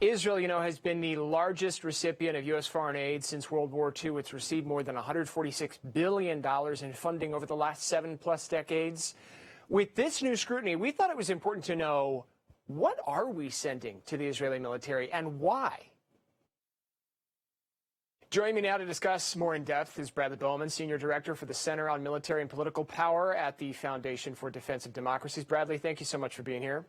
Israel, has been the largest recipient of U.S. foreign aid since World War II. It's received more than $146 billion in funding over the last 7+ decades. With this new scrutiny, we thought it was important to know, what are we sending to the Israeli military and why? Joining me now to discuss more in depth is Bradley Bowman, Senior Director for the Center on Military and Political Power at the Foundation for Defense of Democracies. Bradley, thank you so much for being here.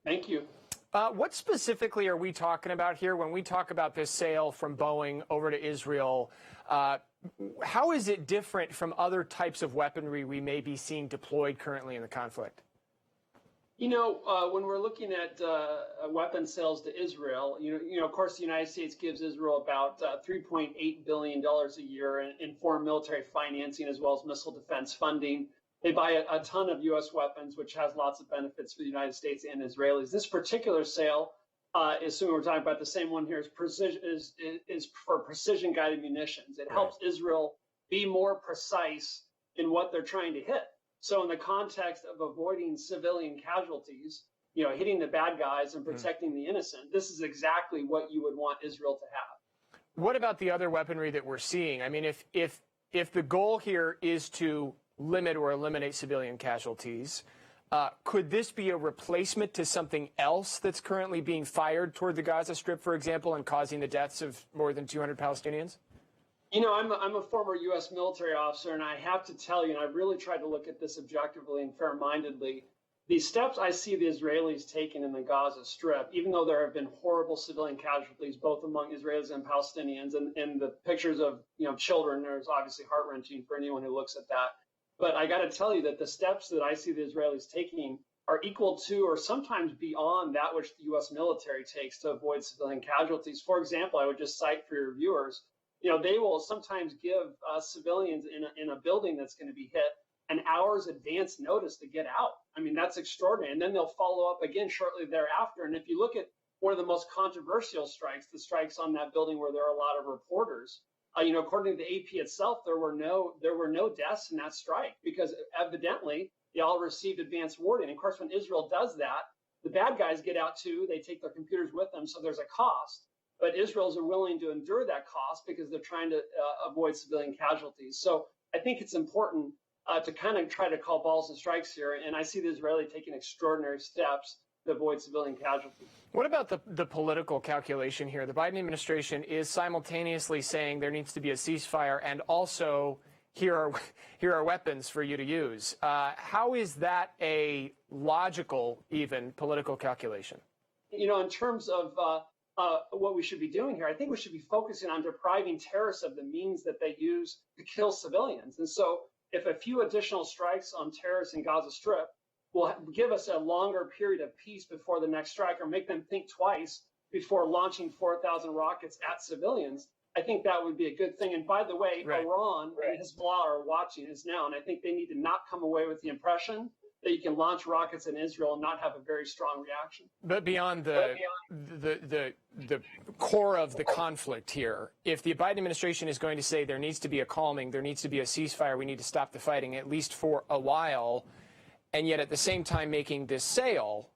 Thank you. What specifically are we talking about here when we talk about this sale from Boeing over to Israel? How is it different from other types of weaponry we may be seeing deployed currently in the conflict? When we're looking at weapon sales to Israel, of course, the United States gives Israel about $3.8 billion a year in foreign military financing as well as missile defense funding. They buy a ton of U.S. weapons, which has lots of benefits for the United States and Israelis. This particular sale, assuming we're talking about the same one here, is for precision-guided munitions. It helps Israel be more precise in what they're trying to hit. So in the context of avoiding civilian casualties, hitting the bad guys and protecting the innocent, this is exactly what you would want Israel to have. What about the other weaponry that we're seeing? I mean, if the goal here is to limit or eliminate civilian casualties, could this be a replacement to something else that's currently being fired toward the Gaza Strip, for example, and causing the deaths of more than 200 Palestinians? I'm a former U.S. military officer, and I have to tell you, and I've really tried to look at this objectively and fair-mindedly, the steps I see the Israelis taking in the Gaza Strip, even though there have been horrible civilian casualties, both among Israelis and Palestinians, and the pictures of children, there's obviously heart-wrenching for anyone who looks at that. But I got to tell you that the steps that I see the Israelis taking are equal to or sometimes beyond that which the U.S. military takes to avoid civilian casualties. For example, I would just cite for your viewers, they will sometimes give civilians in a building that's going to be hit an hour's advance notice to get out. I mean, that's extraordinary. And then they'll follow up again shortly thereafter. And if you look at one of the most controversial strikes, the strikes on that building where there are a lot of reporters, according to the AP itself, there were no deaths in that strike because evidently they all received advance warning. And of course, when Israel does that, the bad guys get out too. They take their computers with them, so there's a cost. But Israel's are willing to endure that cost because they're trying to avoid civilian casualties. So I think it's important to kind of try to call balls and strikes here. And I see the Israeli taking extraordinary steps to avoid civilian casualties. What about the political calculation here? The Biden administration is simultaneously saying there needs to be a ceasefire and also here are weapons for you to use. How is that a logical, even political calculation? In terms of what we should be doing here, I think we should be focusing on depriving terrorists of the means that they use to kill civilians. And so if a few additional strikes on terrorists in Gaza Strip will give us a longer period of peace before the next strike or make them think twice before launching 4,000 rockets at civilians, I think that would be a good thing. And by the way, Iran and Hezbollah are watching this now, and I think they need to not come away with the impression that you can launch rockets in Israel and not have a very strong reaction. But beyond the core of the conflict here, if the Biden administration is going to say there needs to be a calming, there needs to be a ceasefire, we need to stop the fighting, at least for a while, and yet at the same time making this sale,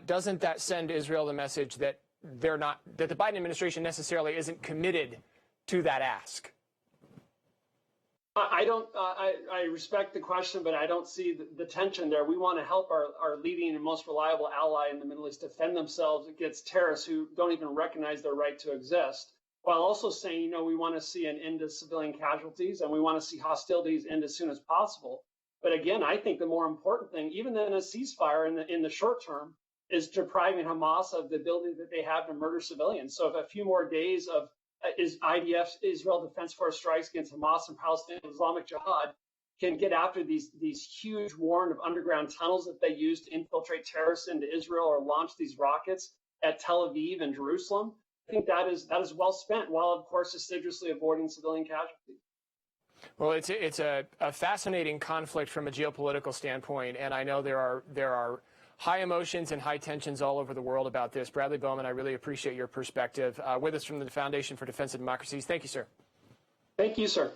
doesn't that send Israel the message that that the Biden administration necessarily isn't committed to that ask? I respect the question, but I don't see the tension there. We want to help our leading and most reliable ally in the Middle East defend themselves against terrorists who don't even recognize their right to exist, while also saying, we want to see an end to civilian casualties and we want to see hostilities end as soon as possible. But again, I think the more important thing, even than a ceasefire in the short term, is depriving Hamas of the ability that they have to murder civilians. So if a few more days of Israel Defense Force strikes against Hamas and Palestinian Islamic Jihad can get after these huge warren of underground tunnels that they use to infiltrate terrorists into Israel or launch these rockets at Tel Aviv and Jerusalem, I think that is well spent, while of course assiduously avoiding civilian casualties. Well, it's a fascinating conflict from a geopolitical standpoint, and I know there are high emotions and high tensions all over the world about this. Bradley Bowman, I really appreciate your perspective. With us from the Foundation for Defense of Democracies. Thank you, sir. Thank you, sir.